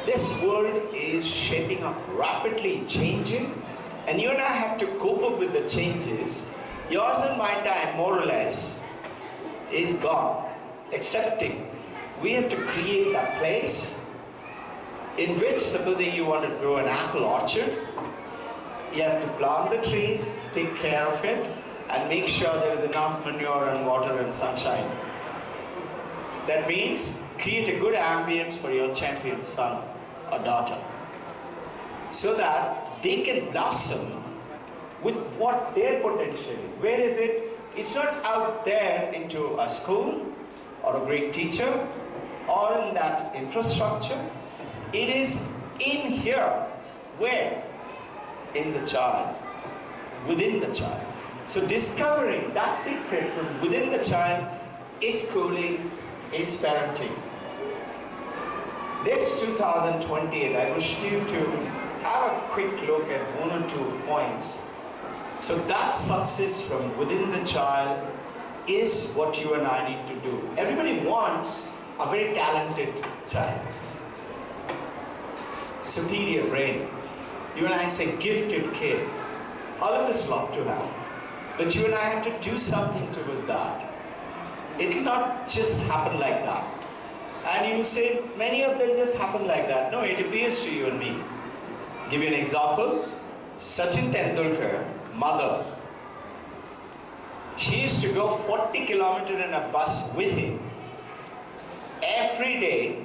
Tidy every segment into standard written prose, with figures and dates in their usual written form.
This world is shaping up, rapidly changing, and you and I have to cope up with the changes. Yours and my time, more or less, is gone. Accepting. We have to create that place in which, supposing you want to grow an apple orchard, you have to plant the trees, take care of it, and make sure there is enough manure and water and sunshine. That means create a good ambience for your champion son or daughter, so that they can blossom with what their potential is. Where is it? It's not out there into a school or a great teacher or in that infrastructure. It is in here. Where? In the child, within the child. So discovering that secret from within the child is schooling, is parenting. This 2028, I wish you to have a quick look at one or 2 points. So that success from within the child is what you and I need to do. Everybody wants a very talented child. Superior brain. You and I say gifted kid. All of us love to have. But you and I have to do something towards that. It will not just happen like that. And you say, many of them just happen like that. No, it appears to you and me. Give you an example. Sachin Tendulkar, mother, she used to go 40 kilometers in a bus with him every day,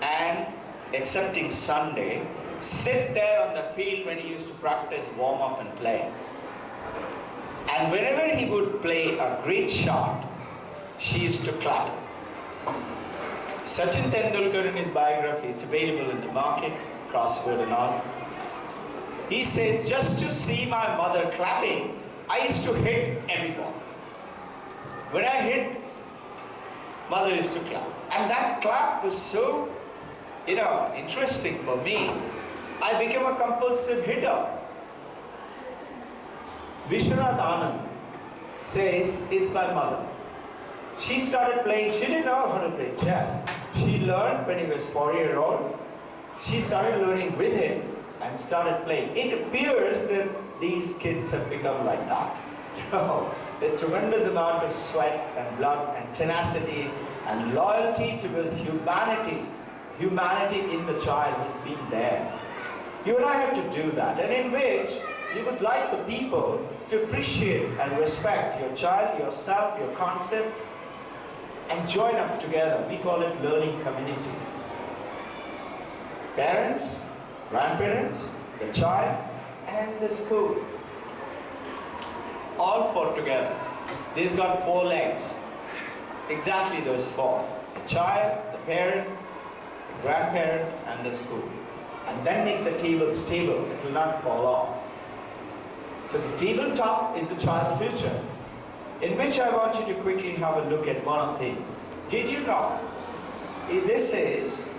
and excepting Sunday, sit there on the field when he used to practice, warm up and play. And whenever he would play a great shot, she used to clap. Sachin Tendulkar, in his biography, it's available in the market, crossword and all. He says, just to see my mother clapping, I used to hit every ball. When I hit, mother used to clap. And that clap was so, interesting for me. I became a compulsive hitter. Vishwanath Anand says, it's my mother. She started playing, she didn't know how to play chess. She learned when he was 4-year-old. She started learning with him and started playing. It appears that these kids have become like that. The tremendous amount of sweat and blood and tenacity and loyalty towards humanity in the child has been there. You and I have to do that, and in which you would like the people to appreciate and respect your child, yourself, your concept, and join up together. We call it learning community. Parents, grandparents, the child, and the school. All 4 together. This got 4 legs. Exactly those 4. The child, the parent, the grandparent, and the school. And then make the table stable. It will not fall off. So the tabletop is the child's future, in which I want you to quickly have a look at one thing. Did you know? This is...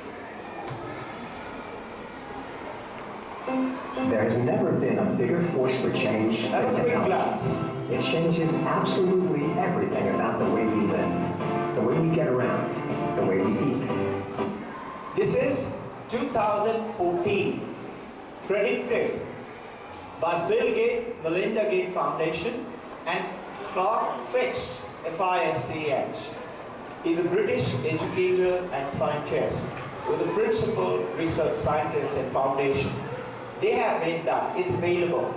There has never been a bigger force for change than technology. It changes absolutely everything about the way we live, the way we get around, the way we eat. This is 2014, predicted by Bill Gates, Melinda Gates Foundation, and Clark Fitch, F-I-S-C-H. He's a British educator and scientist with a principal research scientist and foundation. They have made that. It's available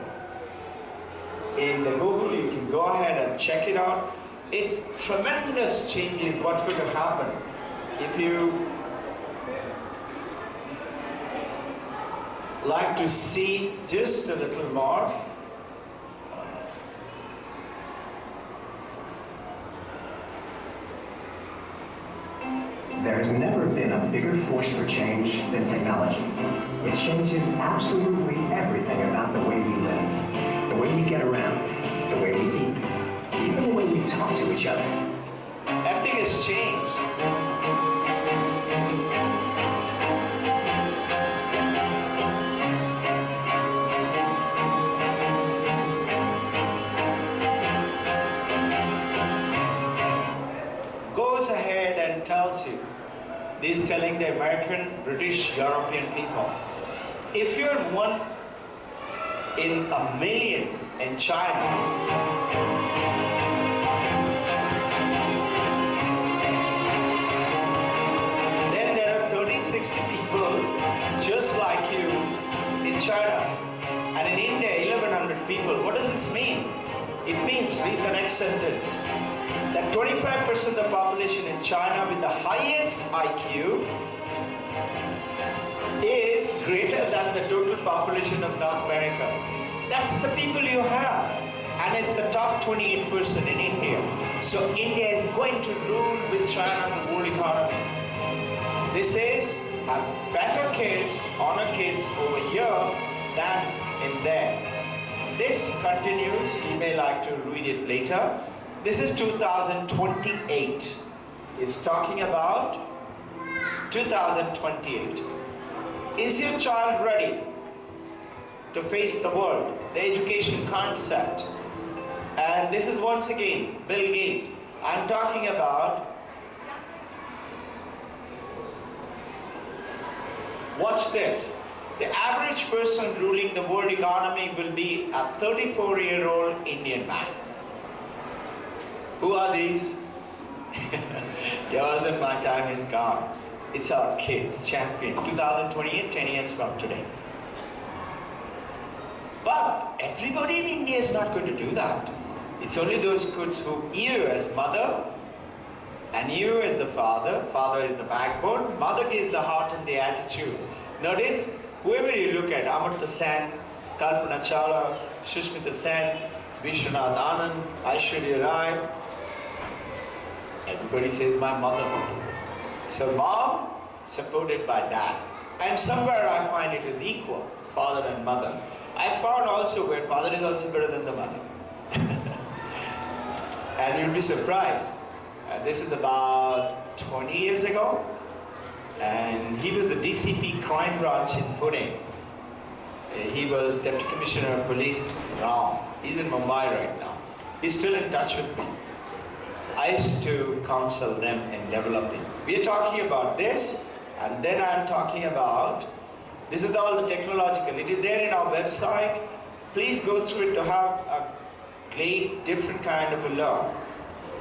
in the Google. You can go ahead and check it out. It's tremendous changes what's going to happen if you like to see just a little more. There has never been a bigger force for change than technology. It changes absolutely everything about the way we live, the way we get around, the way we eat, even the way we talk to each other. Everything has changed. Goes ahead and tells you. This is telling the American British European people. If you're one in a million in China, then there are 1360 people just like you in China. And in India, 1100 people. What does this mean? It means, read the next sentence, that 25% of the population in China with the highest IQ is greater than the total population of North America. That's the people you have. And it's the top 28% in India. So India is going to rule with China the world economy. This is have better kids, honor kids over here than in there. This continues, you may like to read it later. This is 2028. It's talking about 2028. Is your child ready to face the world? The education concept. And this is once again, Bill Gates. I'm talking about, watch this. The average person ruling the world economy will be a 34-year-old Indian man. Who are these? Yours and my time is gone. It's our kids, champion. 2028, 10 years from today. But everybody in India is not going to do that. It's only those kids who, you as mother, and you as the father, father is the backbone, mother gives the heart and the attitude. Notice, whoever you look at, Amartya Sen, Kalpana Chawla, Sushmita Sen, Vishwanath Anand, Aishwarya Rai, everybody says my mother. So mom, supported by dad. And somewhere I find it is equal, father and mother. I found also where father is also better than the mother. And you'll be surprised. This is about 20 years ago. And he was the DCP crime branch in Pune. He was Deputy Commissioner of Police now. He's in Mumbai right now. He's still in touch with me. I used to counsel them and develop them. We are talking about this, and then I'm talking about, this is all the technological. It is there in our website. Please go through it to have a great different kind of a learn.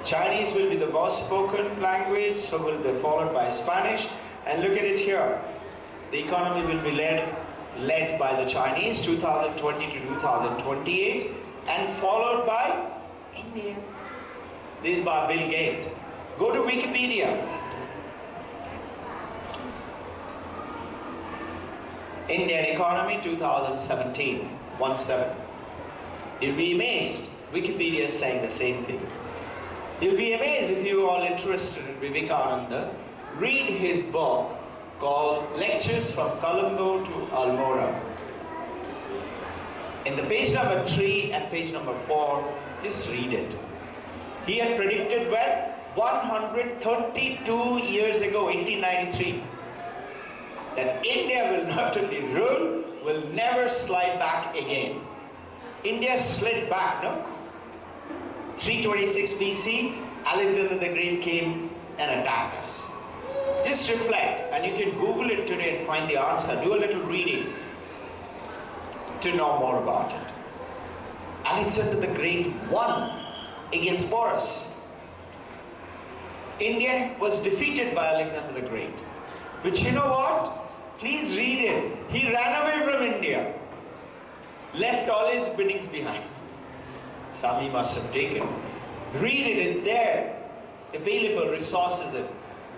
Chinese will be the most spoken language, so will be followed by Spanish. And look at it here. The economy will be led by the Chinese, 2020 to 2028, and followed by India. This is by Bill Gates. Go to Wikipedia. Indian economy 2017, 17. You'll be amazed. Wikipedia is saying the same thing. You'll be amazed if you're all interested in Vivekananda. Read his book called Lectures from Colombo to Almora. In the page number 3 and page number 4, just read it. He had predicted when? 132 years ago, 1893, that India will not only rule, will never slide back again. India slid back, no? 326 BC, Alexander the Great came and attacked us. Just reflect, and you can Google it today and find the answer. Do a little reading to know more about it. Alexander the Great won against Porus. India was defeated by Alexander the Great. But you know what? Please read it. He ran away from India, left all his winnings behind. Some he must have taken. Read it, it's there. Available resources, the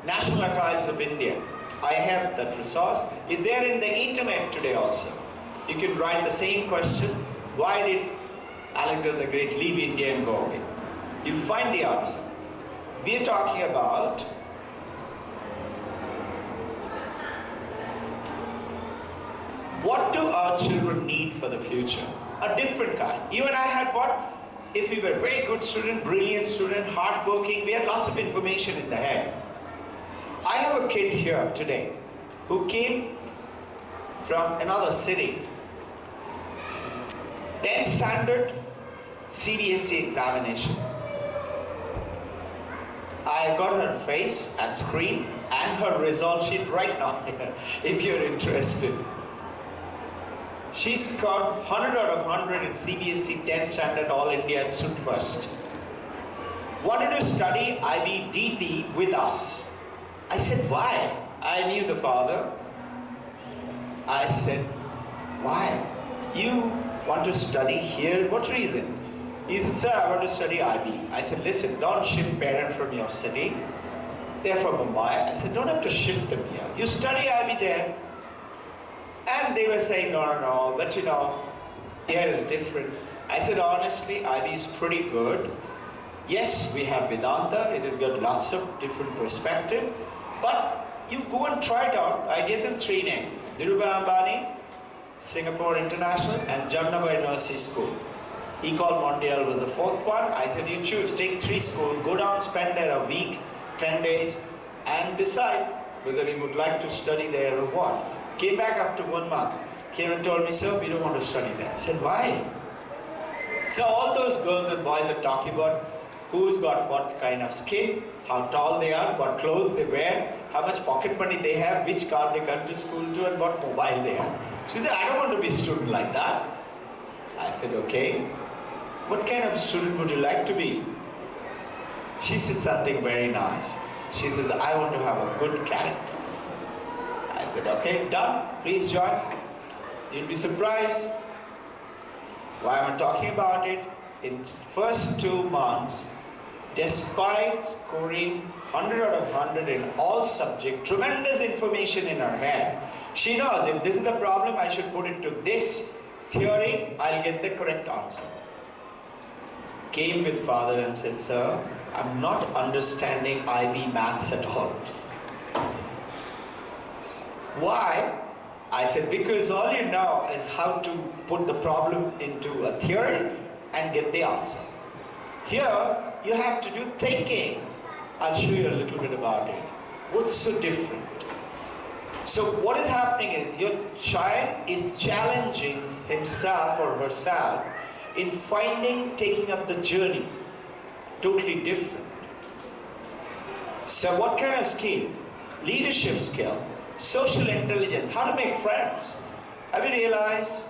National Archives of India. I have that resource. It's there in the internet today also. You can write the same question. Why did Alexander the Great leave India and go away? You'll find the answer. We are talking about what do our children need for the future? A different kind. You and I had what? If we were a very good student, brilliant student, hardworking, we had lots of information in the head. I have a kid here today who came from another city. 10th standard CBSE examination. I I got her face and screen and her result sheet right now, if you're interested. She scored 100 out of 100 in CBSE 10th standard All India and stood first. Wanted to study IB-DP with us. I said, why? I knew the father. I said, why? You want to study here? What reason? He said, sir, I want to study IB. I said, listen, don't ship parents from your city. They're from Mumbai. I said, don't have to ship them here. You study IB there. And they were saying, no, but you know, here is different. I said, honestly, IB is pretty good. Yes, we have Vedanta. It has got lots of different perspective. But you go and try it out. I gave them 3 names. Dhirubhai Ambani, Singapore International, and Jamnagar University School. Ecole Mondiale was the 4th one. I said, you choose, take 3 schools, go down, spend there a week, 10 days, and decide whether you would like to study there or what. Came back after 1 month, came and told me, sir, we don't want to study there. I said, why? So all those girls and boys are talking about who's got what kind of skin, how tall they are, what clothes they wear, how much pocket money they have, which car they come to school to, and what mobile they have. She said, I don't want to be a student like that. I said, okay. What kind of student would you like to be? She said something very nice. She said, I want to have a good character. I said, okay, done. Please join. You'll be surprised. Why am I talking about it? In first 2 months, despite scoring 100 out of 100 in all subjects, tremendous information in her head. She knows if this is the problem, I should put it to this theory, I'll get the correct answer. Came with father and said, sir, I'm not understanding IB maths at all. Why? I said, because all you know is how to put the problem into a theory and get the answer. Here, you have to do thinking. I'll show you a little bit about it. What's so different? So what is happening is your child is challenging himself or herself in taking up the journey. Totally different. So what kind of skill? Leadership skill, social intelligence, how to make friends. Have you realized?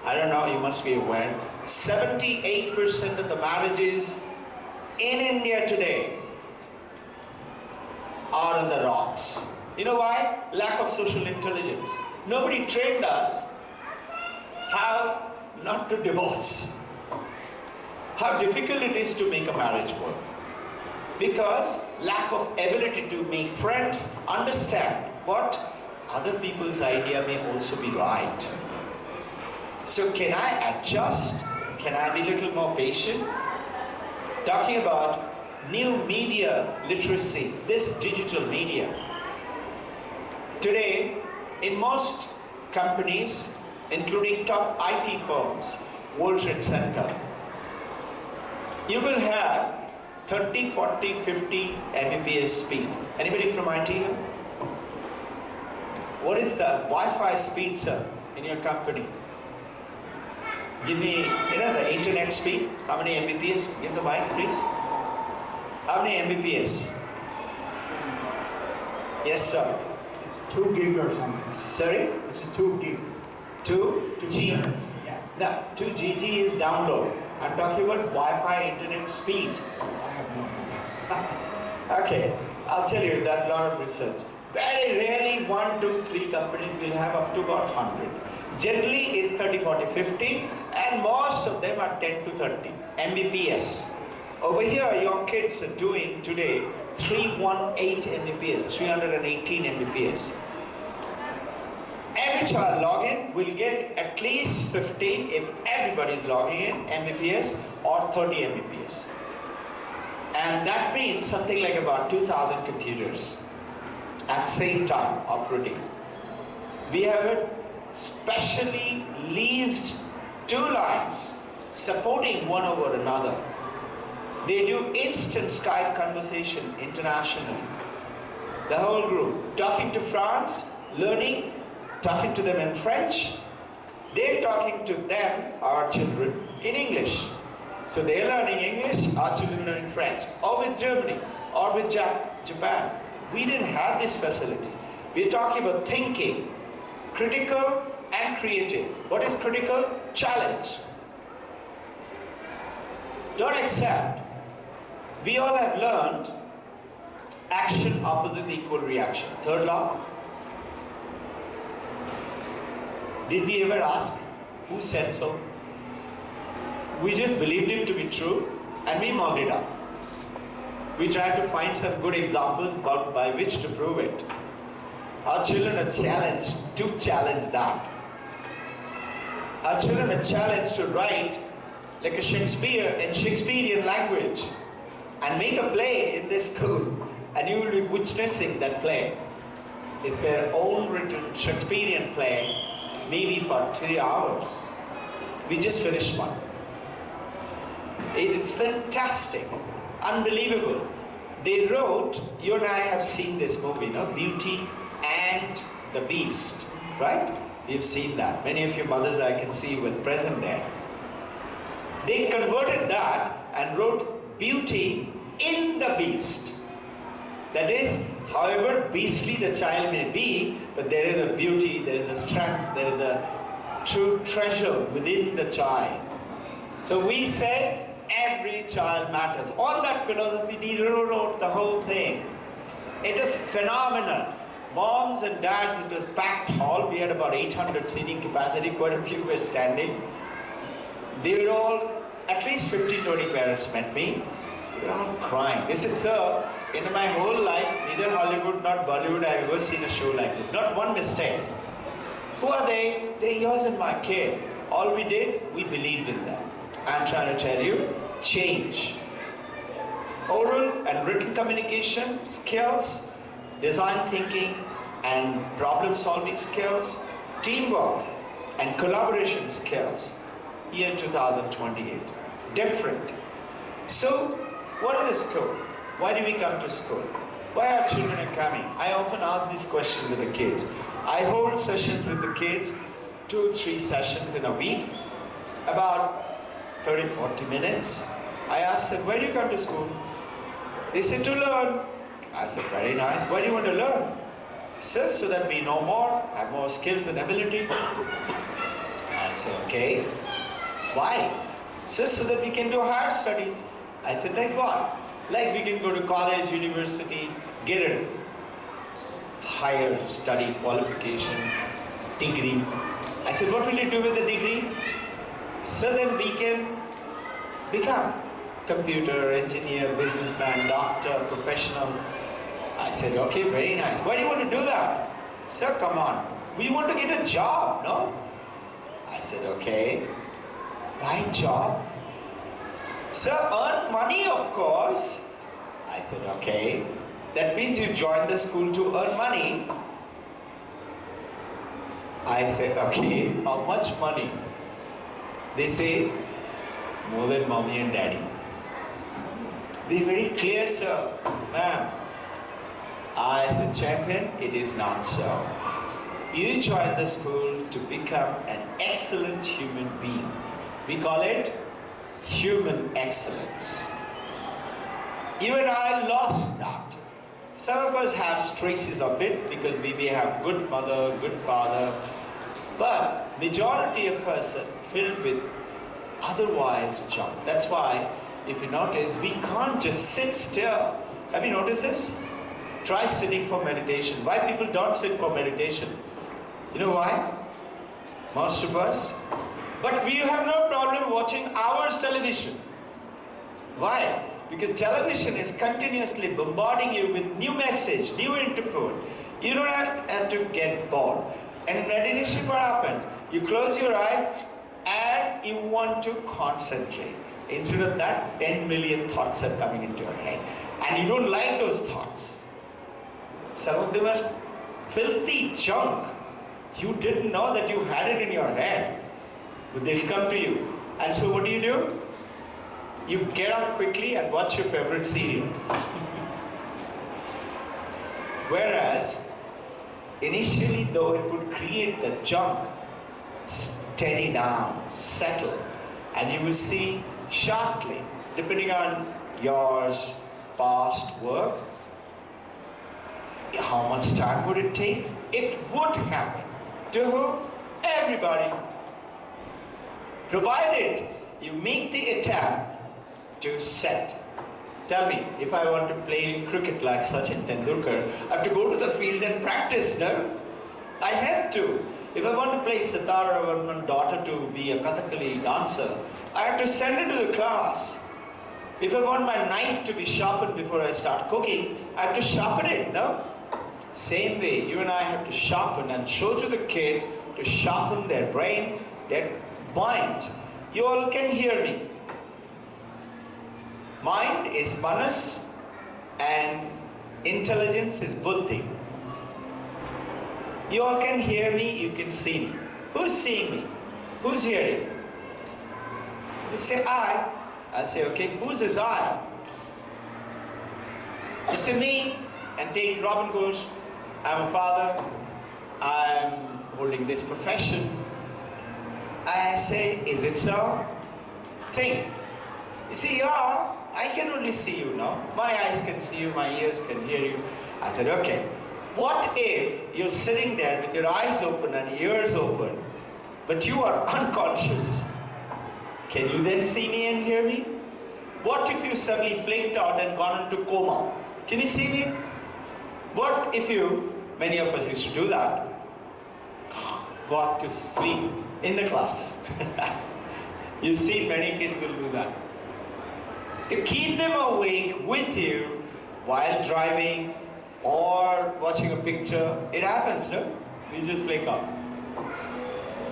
I don't know, you must be aware, 78% of the marriages in India today are on the rocks. You know why? Lack of social intelligence. Nobody trained us how not to divorce. How difficult it is to make a marriage work. Because lack of ability to make friends, understand what other people's idea may also be right. So can I adjust? Can I be a little more patient? Talking about new media literacy, this digital media. Today, in most companies, including top IT firms, World Trade Center, you will have 30, 40, 50 Mbps speed. Anybody from IT here? What is the Wi-Fi speed, sir, in your company? Give me, the internet speed. How many Mbps? Give the mic, please. How many Mbps? Yes, sir. It's 2 gig or something. Sorry? It's a 2 gig. 2G. Yeah. Now, 2GG is download. I'm talking about Wi-Fi internet speed. I have no idea. Okay, I'll tell you, that a lot of research. Very rarely 1, 2, 3 companies will have up to about 100. Generally it's 30, 40, 50, and most of them are 10 to 30 Mbps. Over here, your kids are doing today 318 Mbps, 318 Mbps. Every child login will get at least 15 if everybody is logging in Mbps or 30 Mbps. And that means something like about 2,000 computers at the same time operating. We have a specially leased 2 lines supporting one over another. They do instant Skype conversation internationally. The whole group, talking to France, learning, talking to them in French. They're talking to them, our children, in English. So they're learning English, our children learning French, or with Germany, or with Japan. We didn't have this facility. We're talking about thinking, critical and creative. What is critical? Challenge. Don't accept. We all have learned action opposite equal reaction. Third law. Did we ever ask who said so? We just believed it to be true and we mocked it up. We tried to find some good examples by which to prove it. Our children are challenged to challenge that. Our children are challenged to write like a Shakespeare in Shakespearean language and make a play in this school, and you will be witnessing that play. It's their own written Shakespearean play, maybe for 3 hours. We just finished one. It is fantastic, unbelievable. They wrote, you and I have seen this movie, no? Beauty and the Beast, right? You've seen that. Many of your mothers I can see were present there. They converted that and wrote Beauty in the Beast. That is, however beastly the child may be, but there is a beauty, there is a strength, there is a true treasure within the child. So we said every child matters. On that philosophy, they rewrote the whole thing. It is phenomenal. Moms and dads, it was packed hall. We had about 800 seating capacity. Quite a few were standing. They were all, at least 15-20 parents met me. They were all crying. They said, sir, in my whole life, neither Hollywood nor Bollywood, I have ever seen a show like this. Not one mistake. Who are they? They're yours and my kid. All we did, we believed in them. I'm trying to tell you, change. Oral and written communication skills, design thinking and problem solving skills, teamwork and collaboration skills. Year 2028. Different. So, what is the school? Why do we come to school? Why our children are coming? I often ask this question with the kids. I hold sessions with the kids, 2-3 sessions in a week, about 30-40 minutes. I ask them, why do you come to school? They say, to learn. I said, very nice. Why do you want to learn? Sir, so that we know more, have more skills and ability. I said, okay. Why? Sir, so that we can do higher studies. I said, like what? Like we can go to college, university, get a higher study qualification, degree. I said, what will you do with the degree? So then we can become computer, engineer, businessman, doctor, professional. I said, okay, very nice. Why do you want to do that? Sir, come on. We want to get a job, no? I said, okay. Why job? Sir, earn money, of course. I said, okay. That means you joined the school to earn money. I said, okay, how much money? They say, more than mommy and daddy. They're very clear, sir. Ma'am, I said, champion, it is not so. You joined the school to become an excellent human being. We call it human excellence. You and I lost that. Some of us have traces of it because we may have good mother, good father, but majority of us are filled with otherwise junk. That's why, if you notice, we can't just sit still. Have you noticed this? Try sitting for meditation. Why people don't sit for meditation? You know why? Most of us. But we have no problem watching hours television. Why? Because television is continuously bombarding you with new message, new input. You don't have to get bored. And in meditation, what happens? You close your eyes and you want to concentrate. Instead of that, 10 million thoughts are coming into your head. And you don't like those thoughts. Some of them are filthy junk. You didn't know that you had it in your head. But they'll come to you. And so what do? You get up quickly and watch your favorite serial. Whereas, initially though it would create the junk, steady down, settle, and you will see shortly, depending on yours past work, how much time would it take? It would happen. To who? Everybody. Provided you make the attempt to set. Tell me, if I want to play cricket like Sachin Tendulkar, I have to go to the field and practice, no? I have to. If I want to play sitar, or I want my daughter to be a Kathakali dancer, I have to send her to the class. If I want my knife to be sharpened before I start cooking, I have to sharpen it, no? Same way, you and I have to sharpen and show to the kids to sharpen their brain, their mind. You all can hear me. Mind is manas and intelligence is buddhi. You all can hear me, you can see me. Who's seeing me? Who's hearing? You say I. I say, okay, who's this I? You say me and take Robbin Ghosh. I'm a father. I'm holding this profession. I say, is it so? Think. You see, yeah, I can only see you now. My eyes can see you, my ears can hear you. I said, okay. What if you're sitting there with your eyes open and ears open, but you are unconscious? Can you then see me and hear me? What if you suddenly flaked out and gone into coma? Can you see me? What if you, many of us used to do that, got to sleep in the class? You see, many kids will do that. To keep them awake with you while driving or watching a picture, it happens, no? We just flake out.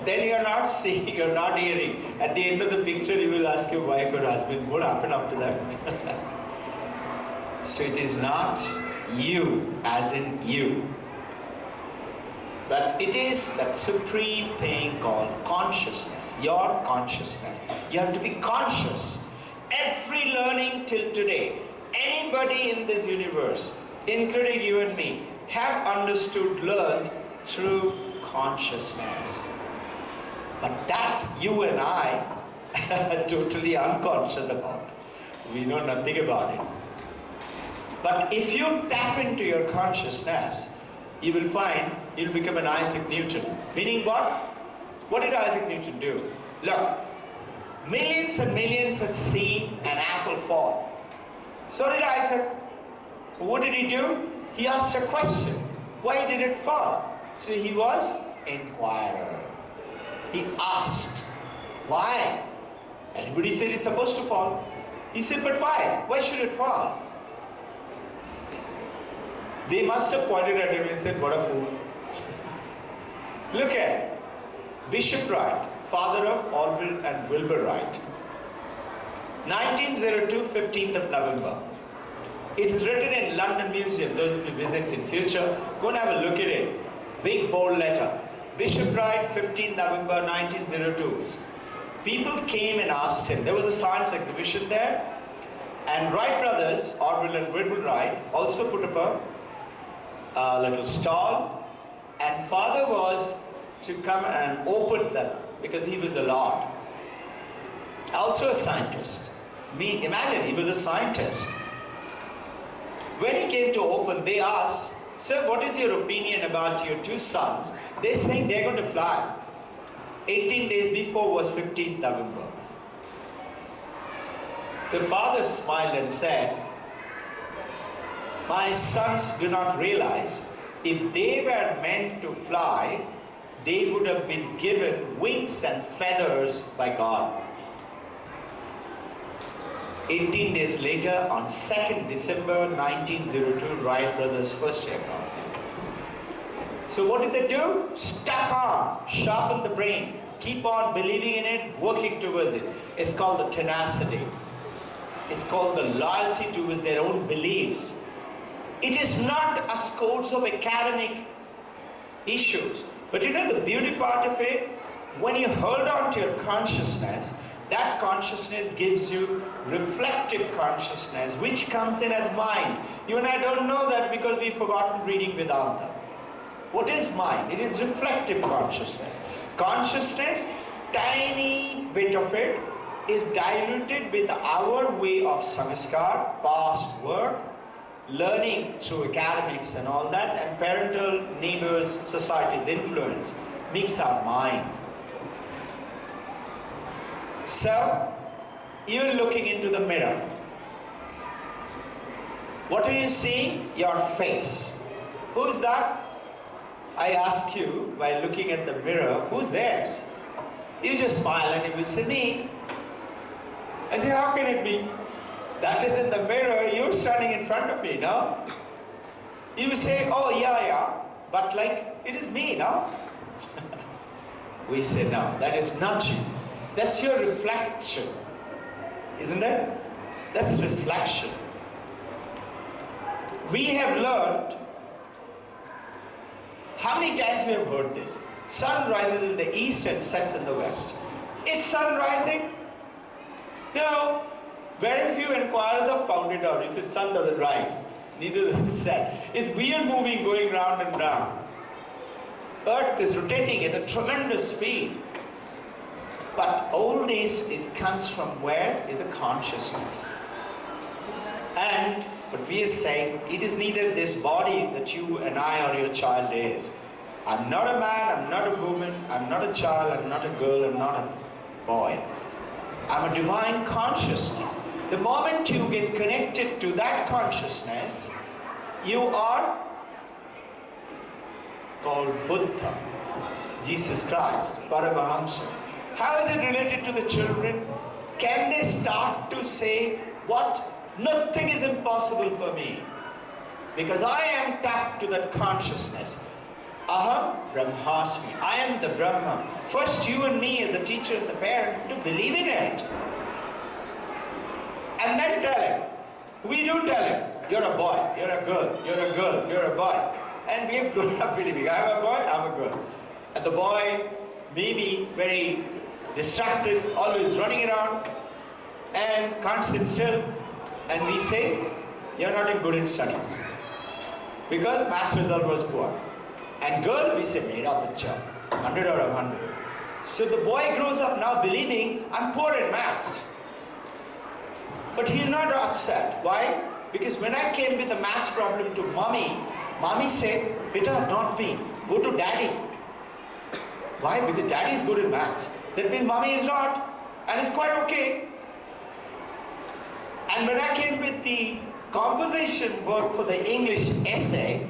Then you're not seeing, you're not hearing. At the end of the picture, you will ask your wife or husband, what happened after that? So it is not you, as in you. But it is that supreme thing called consciousness, your consciousness. You have to be conscious. Every learning till today, anybody in this universe, including you and me, have understood, learned through consciousness. But that you and I are totally unconscious about. We know nothing about it. But if you tap into your consciousness, you will find you'll become an Isaac Newton. Meaning what? What did Isaac Newton do? Look, millions and millions had seen an apple fall. So did Isaac. What did he do? He asked a question. Why did it fall? So he was inquirer. He asked, why? Everybody said it's supposed to fall. He said, but why? Why should it fall? They must have pointed at him and said, what a fool. Look at Bishop Wright, father of Orville and Wilbur Wright. 1902, 15th of November. It is written in London Museum. Those of you visit in future, go and have a look at it. Big bold letter. Bishop Wright, 15th November 1902. People came and asked him. There was a science exhibition there. And Wright brothers, Orville and Wilbur Wright, also put up a little stall. And father was to come and open that because he was a lord. Also a scientist. Imagine, he was a scientist. When he came to open, they asked, sir, what is your opinion about your two sons? They're saying they're going to fly. 18 days before was 15th November. The father smiled and said, my sons do not realize if they were meant to fly, they would have been given wings and feathers by God. 18 days later, on 2nd December 1902, Wright brothers' first aircraft. So what did they do? Stuck on, sharpen the brain, keep on believing in it, working towards it. It's called the tenacity. It's called the loyalty towards their own beliefs. It is not a scores of academic issues. But you know the beauty part of it? When you hold on to your consciousness, that consciousness gives you reflective consciousness, which comes in as mind. You and I don't know that because we've forgotten reading Vedanta. What is mind? It is reflective consciousness. Consciousness, tiny bit of it, is diluted with our way of samskar, past work, learning through academics and all that, and parental, neighbors, society's influence makes our mind. So, you're looking into the mirror. What are you seeing? Your face. Who's that? I ask you, by looking at the mirror, who's theirs? You just smile and you will say, me. I say, how can it be? That is in the mirror, you're standing in front of me, no? You will say, oh yeah, but like, it is me, no? We say, no, that is not you. That's your reflection. Isn't it? That's reflection. We have learned, how many times we have heard this? Sun rises in the east and sets in the west. Is sun rising? No. Very few inquirers have found it out. He says sun doesn't rise, neither does it set. It's weird moving, going round and round. Earth is rotating at a tremendous speed. But all this comes from where? In the consciousness. And what we are saying, it is neither this body that you and I or your child is. I'm not a man, I'm not a woman, I'm not a child, I'm not a girl, I'm not a boy. I'm a divine consciousness. The moment you get connected to that consciousness, you are called Buddha, Jesus Christ, Paramahamsa. How is it related to the children? Can they start to say, what? Nothing is impossible for me. Because I am tapped to that consciousness. Aham Brahmasmi. I am the Brahma. First you and me as the teacher and the parent to believe in it. And then tell him. We do tell him, you're a boy, you're a girl, you're a girl, you're a boy. And we have grown up believing, I'm a boy, I'm a girl. And the boy may be very distracted, always running around and can't sit still. And we say, you're not good in studies. Because maths result was poor. And girl, we say, made up with job. 100 out of 100. So the boy grows up now believing, I'm poor in maths. But he's not upset. Why? Because when I came with the maths problem to mommy said, Beta, not me. Go to daddy. Why? Because daddy is good in maths. That means mommy is not. And it's quite okay. And when I came with the composition work for the English essay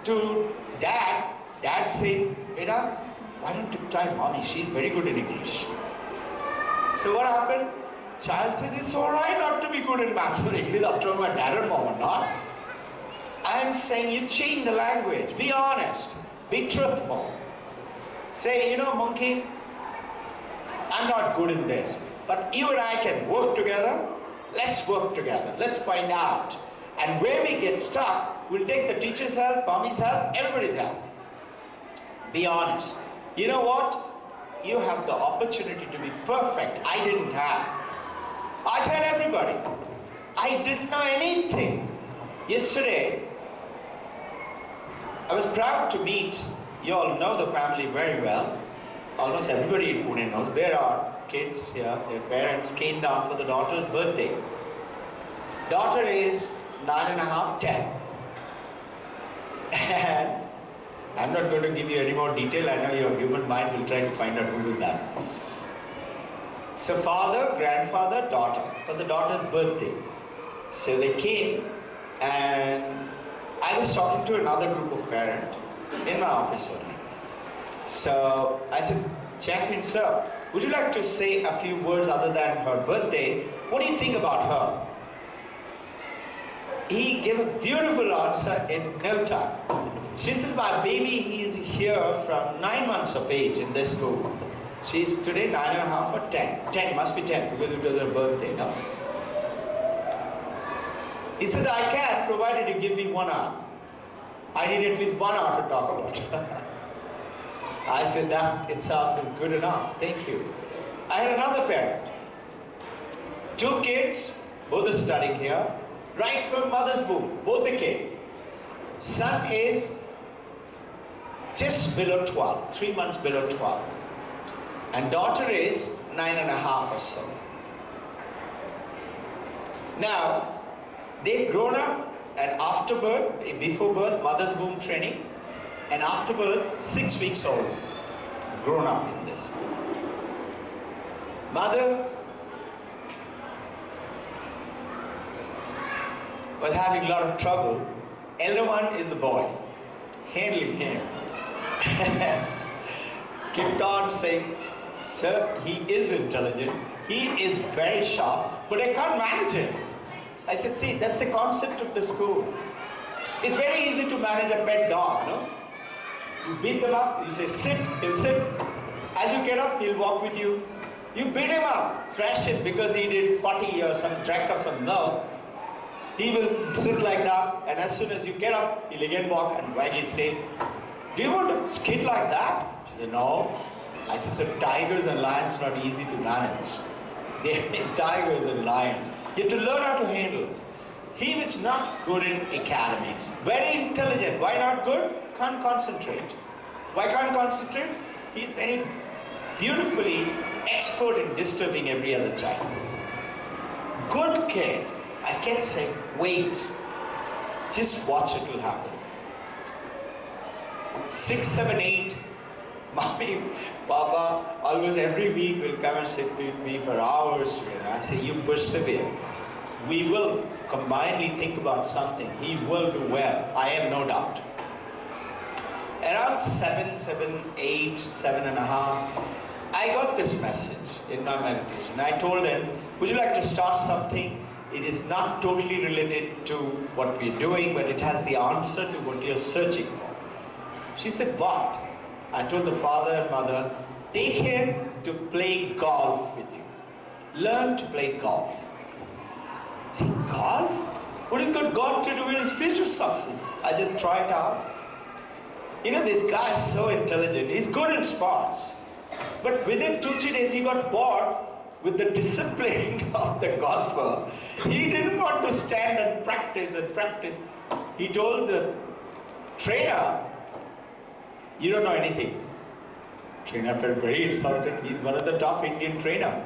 to dad said, Beta, why don't you try mommy? She's very good in English. So what happened? Child said, it's alright not to be good in maths or English, after all my dad and mom are not. I am saying you change the language. Be honest. Be truthful. Say, monkey, I'm not good in this. But you and I can work together. Let's work together. Let's find out. And where we get stuck, we'll take the teacher's help, mommy's help, everybody's help. Be honest. You know what? You have the opportunity to be perfect. I didn't have. I tell everybody, I didn't know anything. Yesterday, I was proud to meet, you all know the family very well. Almost everybody in Pune knows. There are kids here, their parents came down for the daughter's birthday. Daughter is 9.5, 10. And I'm not going to give you any more detail. I know your human mind will try to find out who is that. So father, grandfather, daughter, for the daughter's birthday. So they came and I was talking to another group of parents in my office only. So I said, Champion sir, would you like to say a few words other than her birthday? What do you think about her? He gave a beautiful answer in no time. She said, my baby is here from 9 months of age in this school. She's today 9.5 or 10. 10, must be 10 because it was her birthday, no? He said, I can, provided you give me 1 hour. I need at least 1 hour to talk about. I said, that itself is good enough, thank you. I had another parent. 2 kids, both are studying here, right from mother's womb, both the kids. Son is just below 12, 3 months below 12. And daughter is 9.5 or so. Now, they've grown up, and after birth, before birth, mother's womb training, and after birth, 6 weeks old, grown up in this. Mother was having a lot of trouble. Elder one is the boy, handling him. Kept on saying, sir, he is intelligent, he is very sharp, but I can't manage him. I said, see, that's the concept of the school. It's very easy to manage a pet dog, no? You beat them up, you say, sit, he'll sit. As you get up, he'll walk with you. You beat him up, thrash him because he did potty or some drank of some milk. He will sit like that, and as soon as you get up, he'll again walk and wag his tail. Do you want a kid like that? She said, no. I said, the tigers and lions are not easy to manage. They're tigers and lions. You have to learn how to handle. He was not good in academics. Very intelligent. Why not good? Can't concentrate. Why can't concentrate? He's very beautifully expert in disturbing every other child. Good kid. I kept saying, wait. Just watch it will happen. 6, 7, 8. Mommy, Papa, almost every week will come and sit with me for hours together. I say, you persevere. We will combinedly think about something. He will do well. I have no doubt. Around 7, 8, 7.5, I got this message in my meditation. I told him, would you like to start something? It is not totally related to what we're doing, but it has the answer to what you're searching for. She said, what? I told the father and mother, take him to play golf with you. Learn to play golf. See, golf? What has got golf to do with his future success? I just try it out. You know, this guy is so intelligent. He's good in sports. But within 2-3 days, he got bored with the discipline of the golfer. He didn't want to stand and practice and practice. He told the trainer, you don't know anything. Trainer felt very insulted. He's one of the top Indian trainer.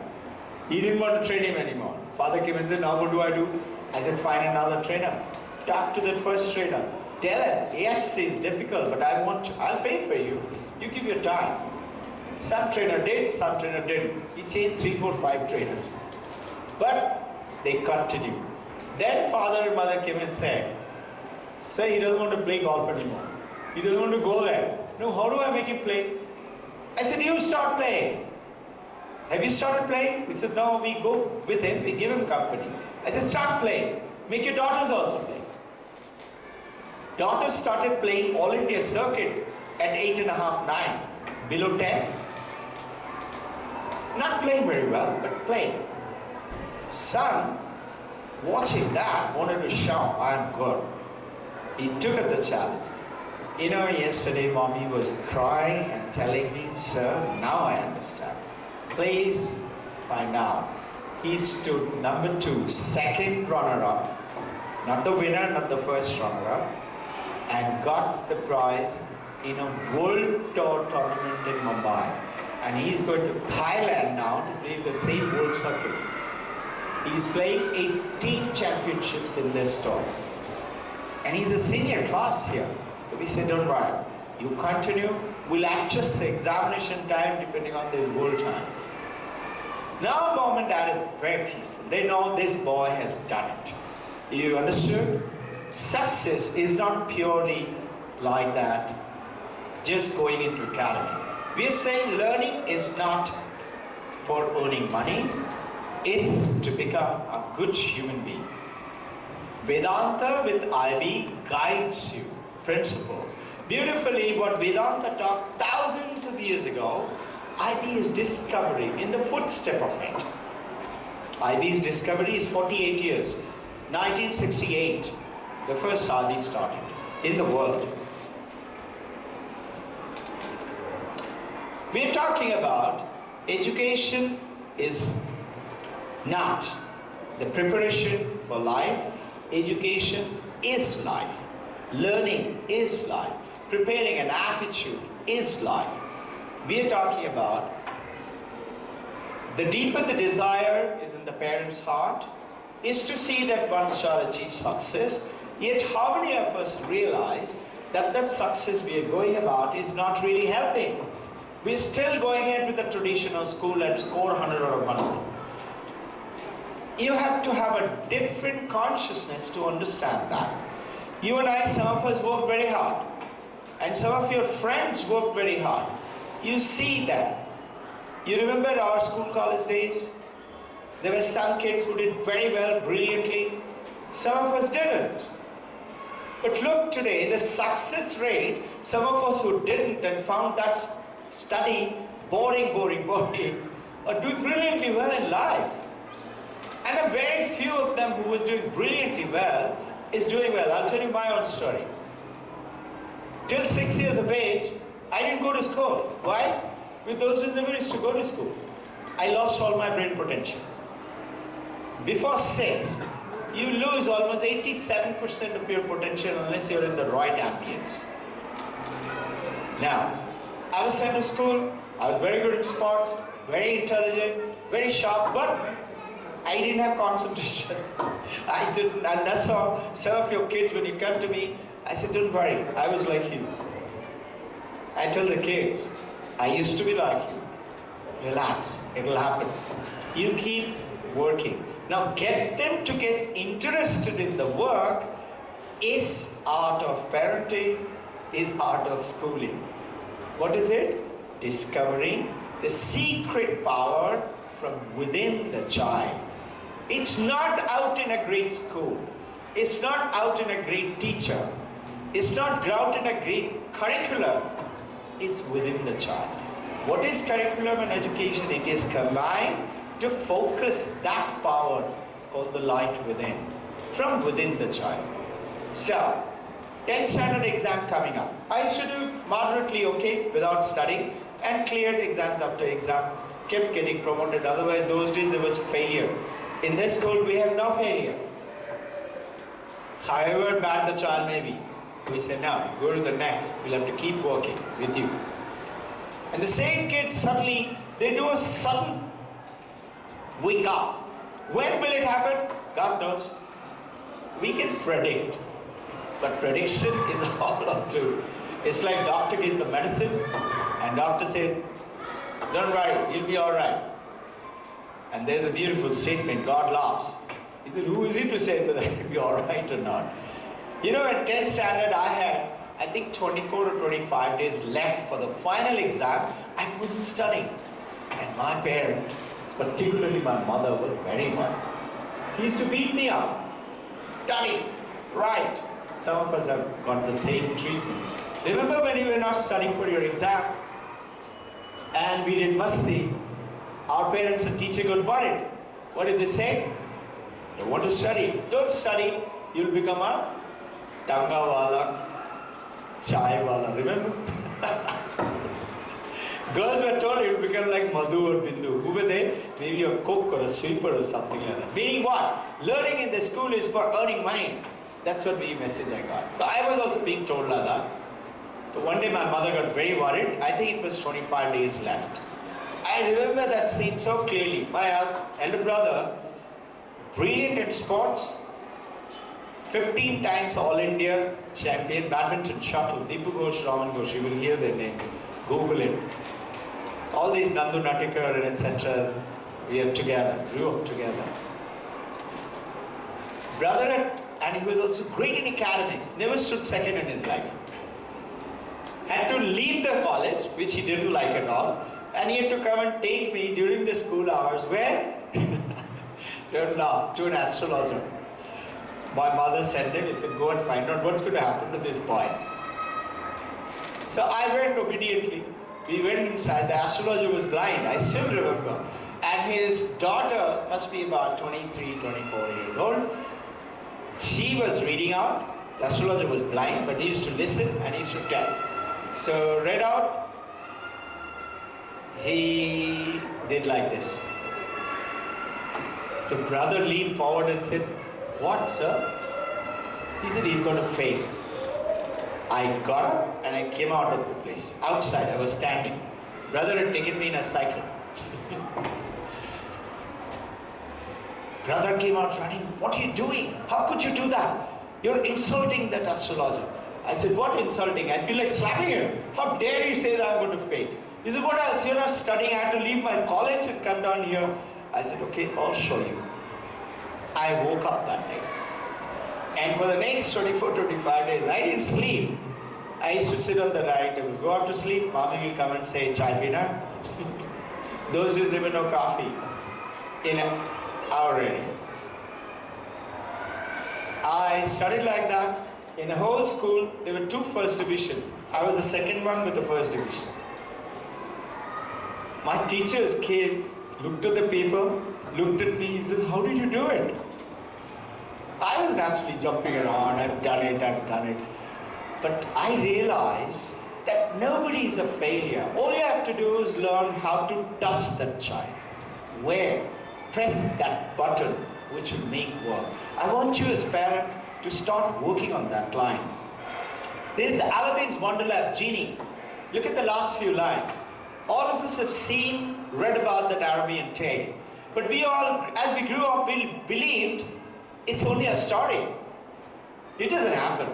He didn't want to train him anymore. Father came and said, now what do? I said, find another trainer. Talk to that first trainer. Tell him, yes, it's difficult, but I'll pay for you. You give your time. Some trainer did, some trainer didn't. He changed 3, 4, 5 trainers. But they continued. Then father and mother came and said, sir, he doesn't want to play golf anymore. He doesn't want to go there. No, how do I make him play? I said, you start playing. Have you started playing? He said, no, we go with him, we give him company. I said, start playing. Make your daughters also play. Daughters started playing All India circuit at 8.5, 9, below 10. Not playing very well, but playing. Son, watching that, wanted to shout, I'm good. He took up the challenge. You know, yesterday mommy was crying and telling me, sir, now I understand. Please find out. He stood number 2, second runner-up, not the winner, not the first runner-up, and got the prize in a world tour tournament in Mumbai. And he's going to Thailand now to play the same world circuit. He's playing 18 championships in this tour. And he's a senior class here. So we said, don't worry, you continue, we'll adjust the examination time depending on this world time. Now mom and dad is very peaceful. They know this boy has done it. You understood? Success is not purely like that, just going into academy. We are saying learning is not for earning money, it's to become a good human being. Vedanta with IB guides you, principles. Beautifully, what Vedanta taught thousands of years ago, IB is discovering in the footstep of it. IB's discovery is 48 years. 1968, the first IB started in the world. We're talking about education is not the preparation for life. Education is life. Learning is life. Preparing an attitude is life. We are talking about the deeper the desire is in the parent's heart, is to see that one shall achieve success. Yet how many of us realize that that success we are going about is not really helping? We're still going ahead with the traditional school and score 100 out of 100. You have to have a different consciousness to understand that. You and I, some of us work very hard. And some of your friends work very hard. You see that. You remember our school college days? There were some kids who did very well, brilliantly. Some of us didn't. But look today, the success rate, some of us who didn't and found that study boring, are doing brilliantly well in life. And a very few of them who was doing brilliantly well is doing well. I'll tell you my own story. Till 6 years of age, I didn't go to school. Why? With those who never used to go to school. I lost all my brain potential. Before 6, you lose almost 87% of your potential unless you're in the right ambience. Now, I was sent to school, I was very good in sports, very intelligent, very sharp, but I didn't have concentration. I didn't, and that's how some of your kids, when you come to me, I said, don't worry, I was like you. I tell the kids, I used to be like you. Relax, it'll happen. You keep working. Now get them to get interested in the work is art of parenting, is art of schooling. What is it? Discovering the secret power from within the child. It's not out in a great school. It's not out in a great teacher. It's not out in a great curriculum. It's within the child. What is curriculum and education? It is combined to focus that power called the light within, from within the child. So, 10th standard exam coming up. I used to do moderately okay without studying and cleared exams after exam, kept getting promoted. Otherwise, those days there was failure. In this school, we have no failure. However bad the child may be, we say, now, go to the next. We'll have to keep working with you. And the same kids suddenly, they do a sudden wake up. When will it happen? God knows. We can predict. But prediction is all untrue. It's like doctor gives the medicine and doctor said, don't worry, you'll be all right. And there's a beautiful statement, God laughs. He said, who is he to say whether you'll be all right or not? You know, at 10th standard, I had, I think 24 or 25 days left for the final exam. I wasn't studying. And my parent, particularly my mother, was very much. She used to beat me up. Study, right. Some of us have got the same treatment. Remember when you were not studying for your exam and we did masti, our parents and teacher got worried. What did they say? You want to study? Don't study. You'll become a tanga wala, chai wala. Remember? Girls were told you'll become like Madhu or Bindu. Who were they? Maybe a cook or a sweeper or something like that. Meaning what? Learning in the school is for earning money. That's what the message I got. So I was also being told like that. So one day my mother got very worried. I think it was 25 days left. I remember that scene so clearly. My elder brother, brilliant in sports, 15 times All India champion, badminton, shuttle, Ghosh, Robbin, Ghosh, you will hear their names. Google it. All these Nandu Natikar and etc. We are together, grew up together. Brother, and he was also great in academics, never stood second in his life. Had to leave the college, which he didn't like at all, and he had to come and take me during the school hours. Where? Don't laugh, to an astrologer. My mother sent him, he said, go and find out what could happen to this boy. So I went obediently. We went inside, the astrologer was blind, I still remember. And his daughter must be about 23, 24 years old. She was reading out, the astrologer was blind, but he used to listen and he used to tell. So read out, he did like this. The brother leaned forward and said, what, sir? He said, he's going to fail. I got up and I came out of the place. Outside, I was standing. Brother had taken me in a cycle. Brother came out running. What are you doing? How could you do that? You're insulting that astrologer. I said, what insulting? I feel like slapping him. How dare you say that I'm going to fail? He said, what else? You're not studying. I had to leave my college and come down here. I said, okay, I'll show you. I woke up that day. And for the next 24, 25 days, I didn't sleep. I used to sit on the dining table, go up to sleep. Mommy will come and say, chai pina? Those days there were no coffee in an hour already. I studied like that. In the whole school, there were 2 first divisions. I was the second one with the first division. My teachers came, looked at the paper, looked at me, and said, how did you do it? I was naturally jumping around, I've done it. But I realized that nobody is a failure. All you have to do is learn how to touch that child. Where? Press that button which will make work. I want you as parent to start working on that line. This is Aladdin's Wonderland genie. Look at the last few lines. All of us have read about that Arabian tale. But we all, as we grew up, we believed it's only a story. It doesn't happen.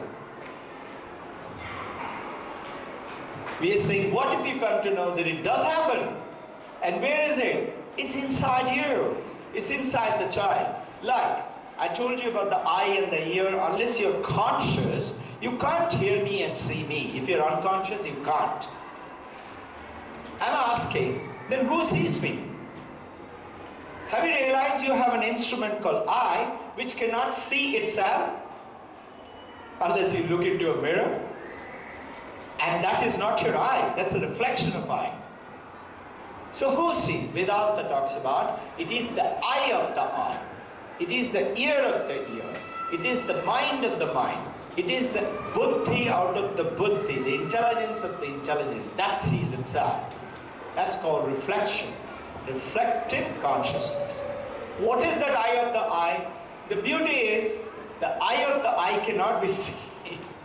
We are saying, what if you come to know that it does happen? And where is it? It's inside you. It's inside the child. Like, I told you about the eye and the ear. Unless you're conscious, you can't hear me and see me. If you're unconscious, you can't. I'm asking, then who sees me? Have you realized you have an instrument called eye, which cannot see itself unless you look into a mirror? And that is not your eye, that's a reflection of eye. So who sees? Vedanta talks about, it is the eye of the eye. It is the ear of the ear. It is the mind of the mind. It is the buddhi out of the buddhi, the intelligence of the intelligence. That sees itself. That's called reflection. Reflective consciousness. What is that eye of the eye? The beauty is, the eye of the eye cannot be seen.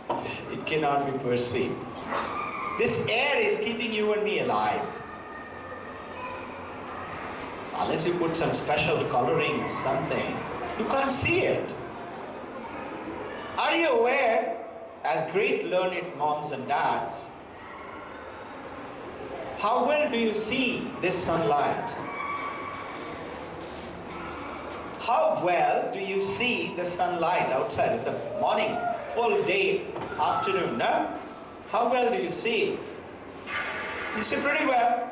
It cannot be perceived. This air is keeping you and me alive. Unless you put some special coloring or something, you can't see it. Are you aware, as great learned moms and dads, how well do you see this sunlight? How well do you see the sunlight outside in the morning, full day, afternoon, no? How well do you see it? You see pretty well.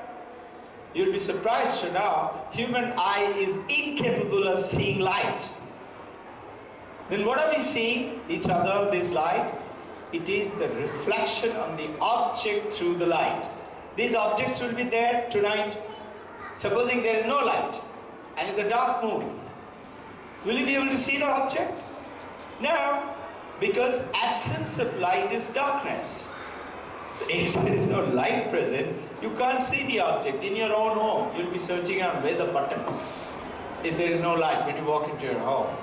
You'll be surprised to know human eye is incapable of seeing light. Then what are we seeing? Each other, this light? It is the reflection on the object through the light. These objects will be there tonight. Supposing there is no light and it's a dark moon. Will you be able to see the object? No, because absence of light is darkness. If there is no light present, you can't see the object. In your own home, you'll be searching out where the button. If there is no light when you walk into your home.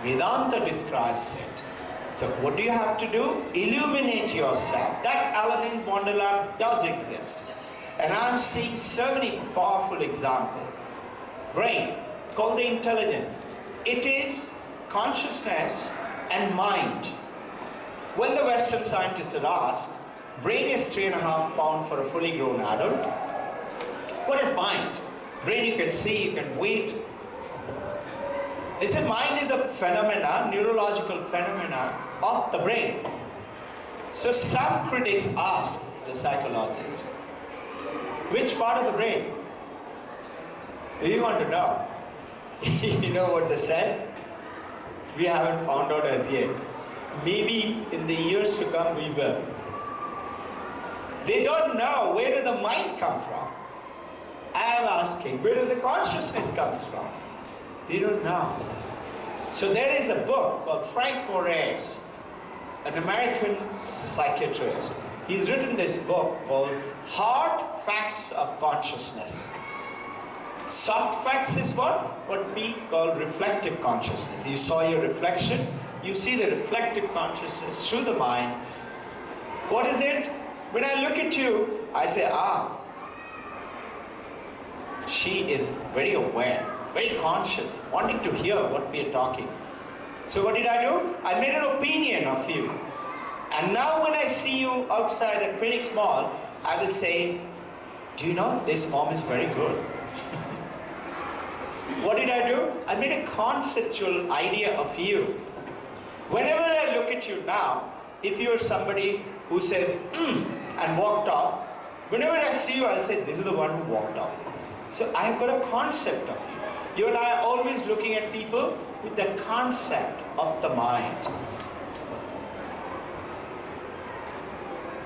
Vedanta describes it. So what do you have to do? Illuminate yourself. That Aladdin's Wonderland does exist. And I'm seeing so many powerful examples. Brain, called the intelligence. It is consciousness and mind. When the Western scientists are asked, brain is 3.5 pounds for a fully grown adult. What is mind? Brain you can see, you can weight. They say mind is a phenomena, neurological phenomena of the brain. So some critics ask the psychologists, which part of the brain? Do you want to know? You know what they said? We haven't found out as yet. Maybe in the years to come we will. They don't know where does the mind come from. I am asking, where does the consciousness comes from? They don't know. So there is a book called Frank Moraes, an American psychiatrist. He's written this book called Hard Facts of Consciousness. Soft facts is what we call reflective consciousness. You saw your reflection, you see the reflective consciousness through the mind. What is it? When I look at you, I say, she is very aware. very conscious, wanting to hear what we are talking. So what did I do? I made an opinion of you. And now when I see you outside at Phoenix Mall, I will say, do you know, this mom is very good. What did I do? I made a conceptual idea of you. Whenever I look at you now, if you are somebody who says, and walked off, whenever I see you, I'll say, this is the one who walked off. So I've got a concept of you. You and I are always looking at people with the concept of the mind.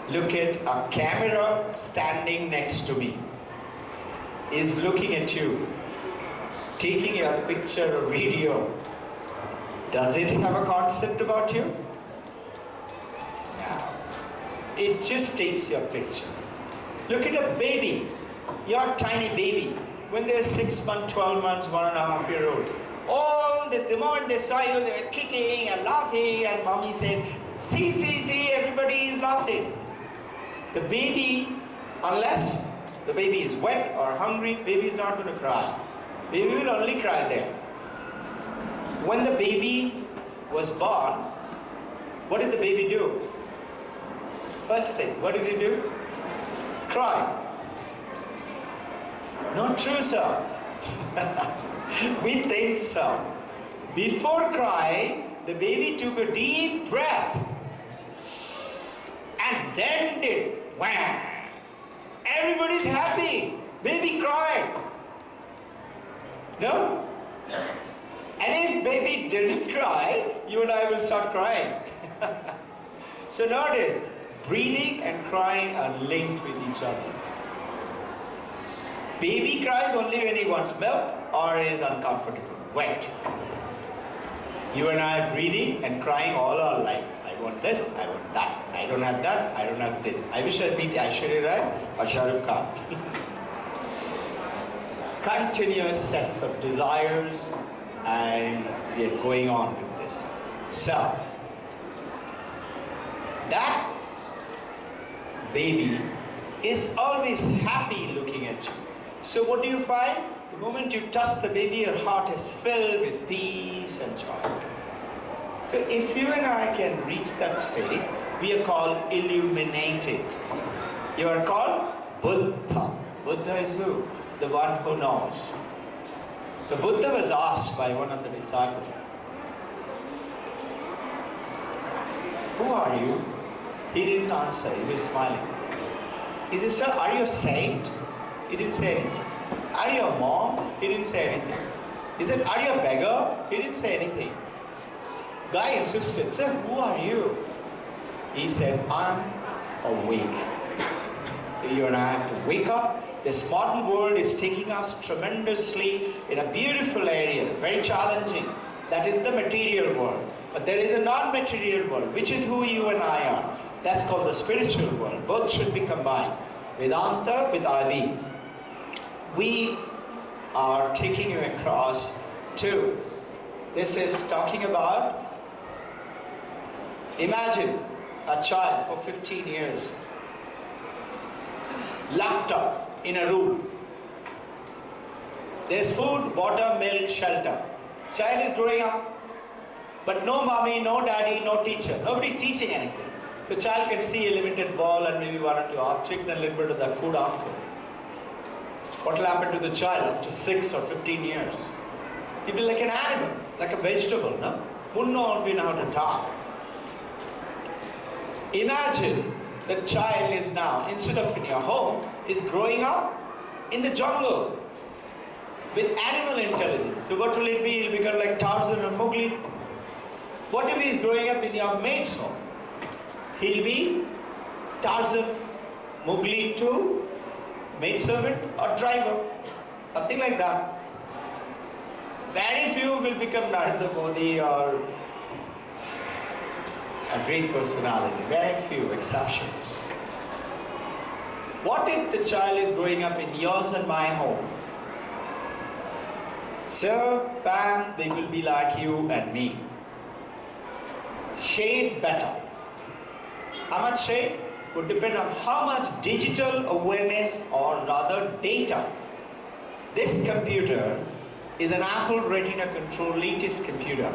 Look at a camera standing next to me. Is looking at you, taking a picture or video. Does it have a concept about you? No. It just takes your picture. Look at a baby, your tiny baby. When they're 6 months, 12 months, 1.5-year-old. All the moment they saw you, they were kicking and laughing, and mommy said, see, everybody is laughing. The baby, unless the baby is wet or hungry, baby is not going to cry. Baby will only cry there. When the baby was born, what did the baby do? First thing, what did he do? Cry. Not true, sir. We think so. Before crying, the baby took a deep breath and then did wham. Everybody's happy. Baby cried. No? And if baby didn't cry, you and I will start crying. So nowadays, breathing and crying are linked with each other. Baby cries only when he wants milk or is uncomfortable, wet. You and I are breathing and crying all our life. I want this, I want that. I don't have that, I don't have this. I wish I'd meet Aishwarya Rai or Shah Rukh Khan. Continuous sets of desires, and we are going on with this. So, that baby is always happy looking at you. So what do you find? The moment you touch the baby, your heart is filled with peace and joy. So if you and I can reach that state, we are called illuminated. You are called Buddha. Buddha is who? The one who knows. The Buddha was asked by one of the disciples, who are you? He didn't answer, he was smiling. He said, sir, are you a saint? He didn't say anything. Are you a monk? He didn't say anything. He said, are you a beggar? He didn't say anything. Guy insisted, sir, who are you? He said, I'm awake. You and I have to wake up. This modern world is taking us tremendously in a beautiful area, very challenging. That is the material world. But there is a non-material world, which is who you and I are. That's called the spiritual world. Both should be combined. Vedanta with Adi. We are taking you across to, this is talking about, imagine a child for 15 years locked up in a room. There's food, water, milk, shelter. Child is growing up, but no mommy, no daddy, no teacher. Nobody teaching anything. The child can see a limited ball and maybe one or two objects and a little bit of that food after. What will happen to the child after 6 or 15 years? He'll be like an animal, like a vegetable, no? Wouldn't know how to talk. Imagine the child is now, instead of in your home, is growing up in the jungle with animal intelligence. So what will it be? He'll become like Tarzan or Mowgli. What if he's growing up in your maid's home? He'll be Tarzan, Mowgli too, maidservant or driver, something like that. Very few will become Narendra Modi or a great personality, very few exceptions. What if the child is growing up in yours and my home? So, bam, they will be like you and me. Shade better. How much shade would depend on how much digital awareness or rather data this computer is an Apple Retina Control latest computer.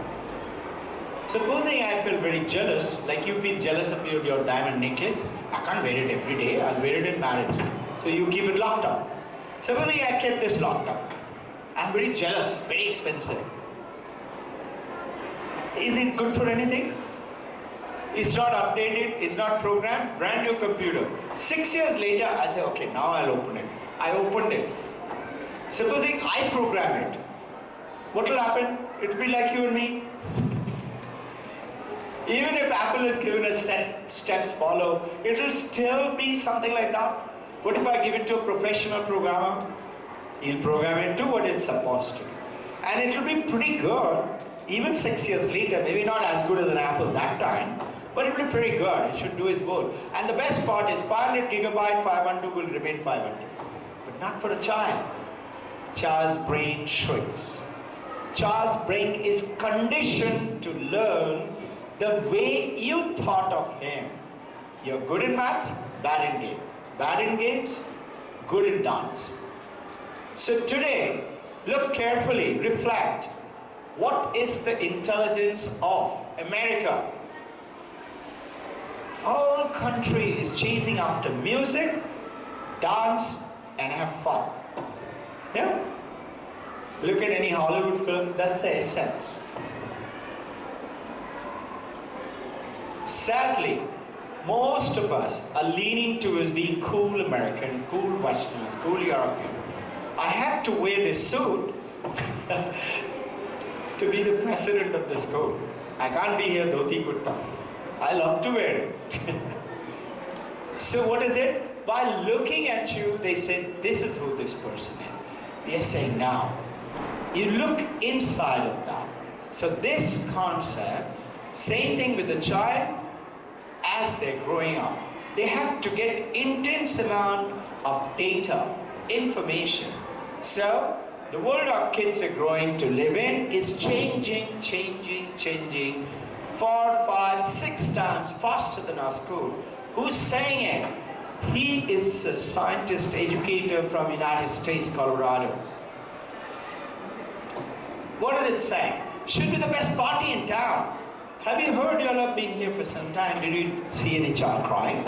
Supposing I feel very jealous, like you feel jealous of your diamond necklace, I can't wear it every day, I'll wear it in marriage. So you keep it locked up. Supposing I kept this locked up. I'm very jealous, very expensive. Is it good for anything? It's not updated, it's not programmed, brand new computer. 6 years later, I say, okay, now I'll open it. I opened it. Supposing I program it, what will happen? It will be like you and me. Even if Apple has given us set steps follow, it will still be something like that. What if I give it to a professional programmer? He'll program it to what it's supposed to. And it will be pretty good, even 6 years later, maybe not as good as an Apple that time, but it will be pretty good. It should do its work. And the best part is 500 gigabyte 512 will remain 500. But not for a child. Child's brain shrinks. Child's brain is conditioned to learn the way you thought of him. You're good in maths, bad in game. Bad in games, good in dance. So today, look carefully, reflect. What is the intelligence of America? Whole country is chasing after music, dance, and have fun. Yeah? Look at any Hollywood film, that's the essence. Sadly, most of us are leaning towards being cool American, cool Westerners, cool European. I have to wear this suit to be the president of the school. I can't be here dhoti kurta. I love to wear it. So what is it? By looking at you, they say, this is who this person is. We are saying now. You look inside of that. So this concept, same thing with the child, as they're growing up. They have to get intense amount of data, information. So, the world our kids are growing to live in is changing 4, 5, 6 times faster than our school. Who's saying it? He is a scientist, educator from United States, Colorado. What is it saying? Should be the best party in town. Have you heard, you all have been here for some time, did you see any child crying?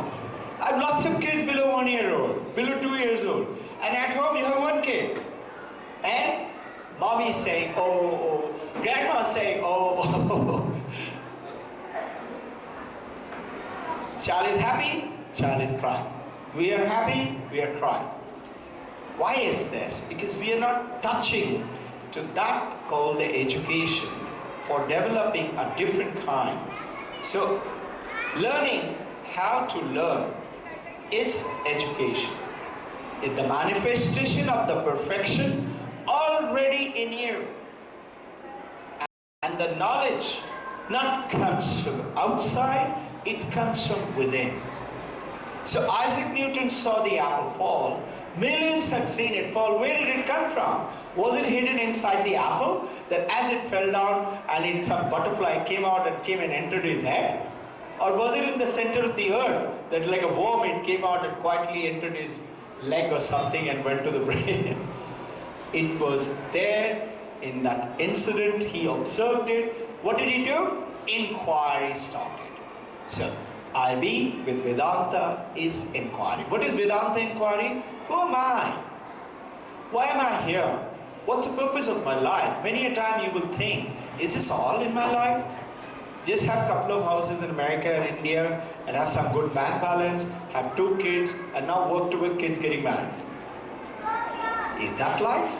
I have lots of kids below 1 year old, below 2 years old. And at home you have one kid. And mommy is saying, oh, grandma is saying, oh. Child is happy, child is crying. We are happy, we are crying. Why is this? Because we are not touching to that called the education for developing a different kind. So, learning how to learn is education. It's the manifestation of the perfection already in you. And the knowledge not comes from outside, it comes from within. So Isaac Newton saw the apple fall. Millions have seen it fall. Where did it come from? Was it hidden inside the apple? That as it fell down and some butterfly came out and came and entered his head? Or was it in the center of the earth that like a worm it came out and quietly entered his leg or something and went to the brain? It was there in that incident. He observed it. What did he do? Inquiry started. So IB with Vedanta is inquiry. What is Vedanta inquiry? Who am I? Why am I here? What's the purpose of my life? Many a time you will think, is this all in my life? Just have a couple of houses in America and India and have some good bank balance, have 2 kids and now work towards kids getting married. Is that life?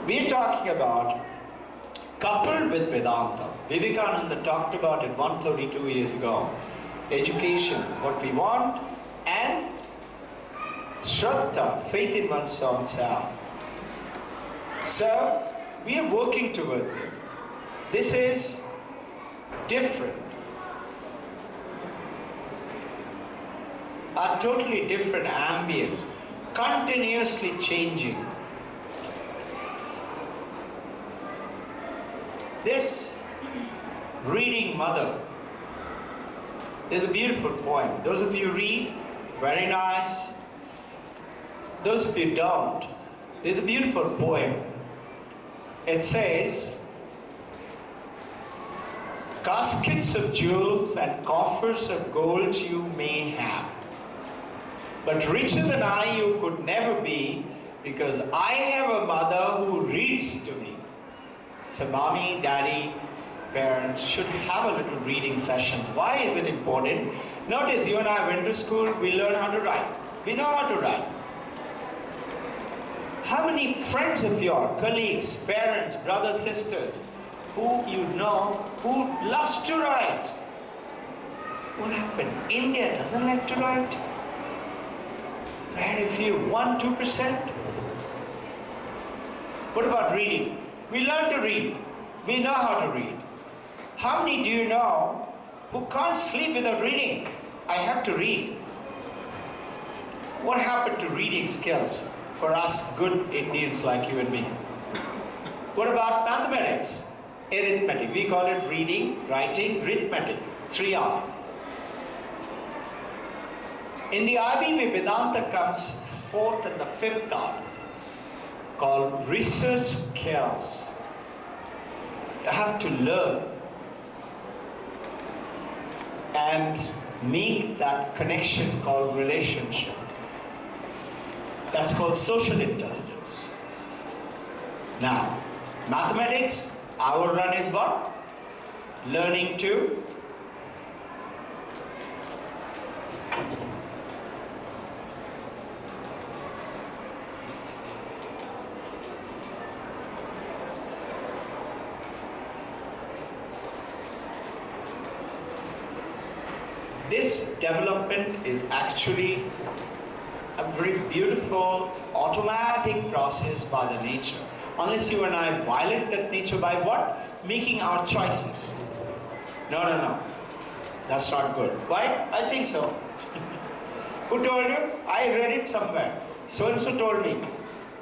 We are talking about coupled with Vedanta. Vivekananda talked about it 132 years ago. Education, what we want, and Shraddha, faith in one's own self. So, we are working towards it. This is different. A totally different ambience, continuously changing. This reading mother, there's a beautiful poem. Those of you read, very nice. Those of you don't, there's a beautiful poem. It says, caskets of jewels and coffers of gold you may have, but richer than I you could never be, because I have a mother who reads to me. So mommy, daddy, parents should have a little reading session. Why is it important? Notice you and I went to school, we learn how to write. We know how to write. How many friends of yours, colleagues, parents, brothers, sisters, who you know, who loves to write? What happened? India doesn't like to write. Very few, 1-2%. What about reading? We learn to read. We know how to read. How many do you know who can't sleep without reading? I have to read. What happened to reading skills for us good Indians like you and me? What about mathematics? Arithmetic. We call it reading, writing, arithmetic. 3R. In the IB, Vedanta comes fourth and the fifth R, called research skills. You have to learn and make that connection called relationship. That's called social intelligence. Now, mathematics, our run is what? Learning to this development is actually a very beautiful automatic process by the nature. Unless you and I violate that nature by what? Making our choices. No. That's not good. Why? I think so. Who told you? I read it somewhere. So-and-so told me.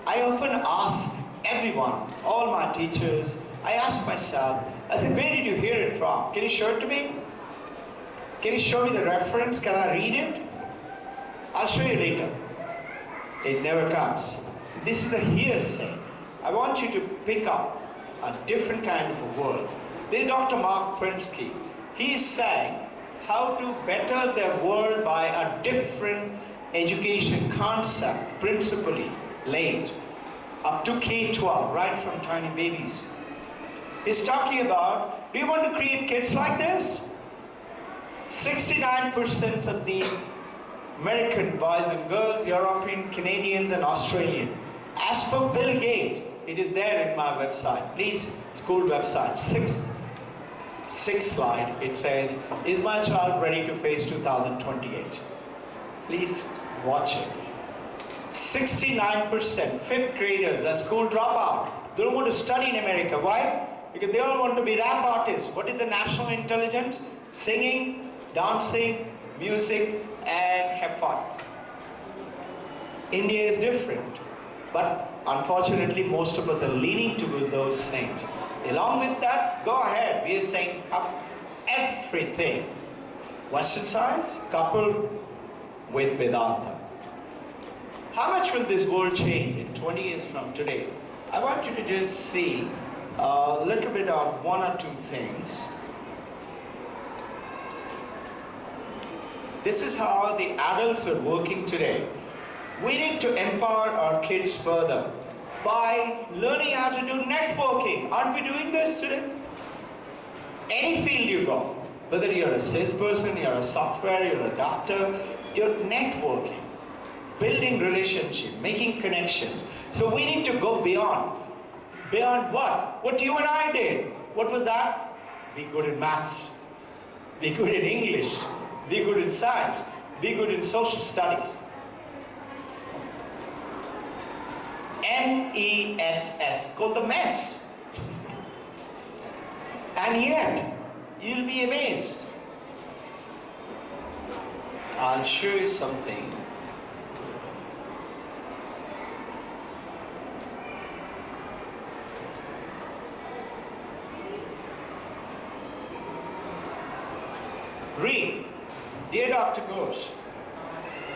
I often ask everyone, all my teachers, I ask myself, I said, where did you hear it from? Can you show it to me? Can you show me the reference? Can I read it? I'll show you later. It never comes. This is the hearsay. I want you to pick up a different kind of a world. This is Dr. Mark Prinsky. He is saying how to better their world by a different education concept, principally laid up to K-12, right from tiny babies. He's talking about, do you want to create kids like this? 69% of the American boys and girls, European, Canadians, and Australian. As per Bill Gates, it is there in my website. Please, school website, sixth slide, it says, is my child ready to face 2028? Please watch it. 69% fifth graders are school dropout. They don't want to study in America. Why? Because they all want to be rap artists. What is the national intelligence? Singing, dancing, music, and have fun. India is different. But unfortunately, most of us are leaning toward those things. Along with that, go ahead. We are saying up everything. Western science coupled with Vedanta. How much will this world change in 20 years from today? I want you to just see a little bit of one or two things. This is how the adults are working today. We need to empower our kids further by learning how to do networking. Aren't we doing this today? Any field you go, whether you're a salesperson, you're a software, you're a doctor, you're networking, building relationships, making connections. So we need to go beyond. Beyond what? What you and I did. What was that? Be good in maths, be good in English, be good in science, be good in social studies. MESS, called the mess. And yet, you'll be amazed. I'll show you something. Read. Dear Dr. Ghosh,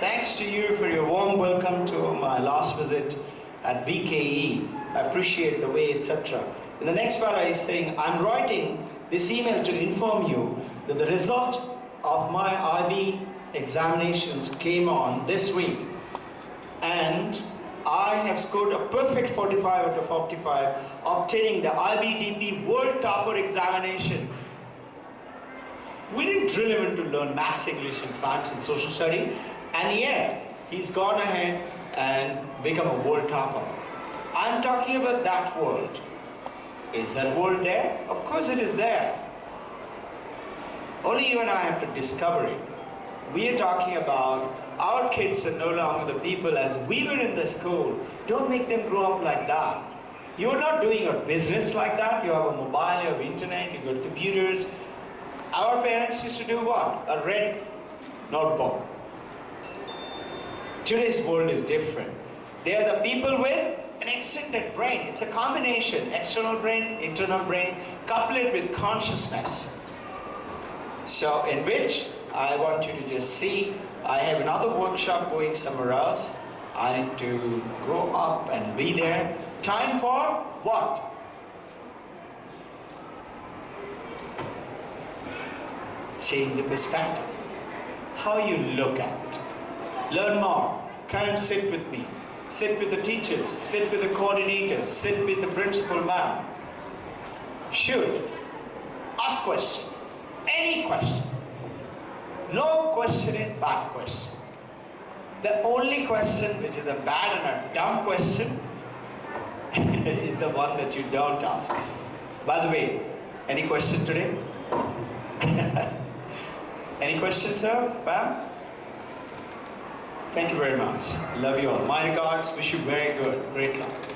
thanks to you for your warm welcome to my last visit at VKE. I appreciate the way, etc. In the next para, he's saying, I'm writing this email to inform you that the result of my IB examinations came on this week, and I have scored a perfect 45 out of 45, obtaining the IBDP World Topper examination. We didn't drill him to learn maths, English, and science and social study, and yet he's gone ahead and become a world topper. I'm talking about that world. Is that world there? Of course it is there. Only you and I have to discover it. We are talking about our kids are no longer the people as we were in the school. Don't make them grow up like that. You're not doing a business like that. You have a mobile, you have internet, you got computers. Our parents used to do what? A red notebook. Today's world is different. They are the people with an extended brain. It's a combination, external brain, internal brain, coupled with consciousness. So in which I want you to just see, I have another workshop going somewhere else. I need to go up and be there. Time for what? Change the perspective. How you look at it. Learn more. Come and sit with me. Sit with the teachers. Sit with the coordinators. Sit with the principal ma'am. Shoot. Ask questions. Any question. No question is bad question. The only question which is a bad and a dumb question is the one that you don't ask. By the way, any question today? Any questions, sir? Ma'am? Thank you very much. Love you all. My regards. Wish you very good. Great luck.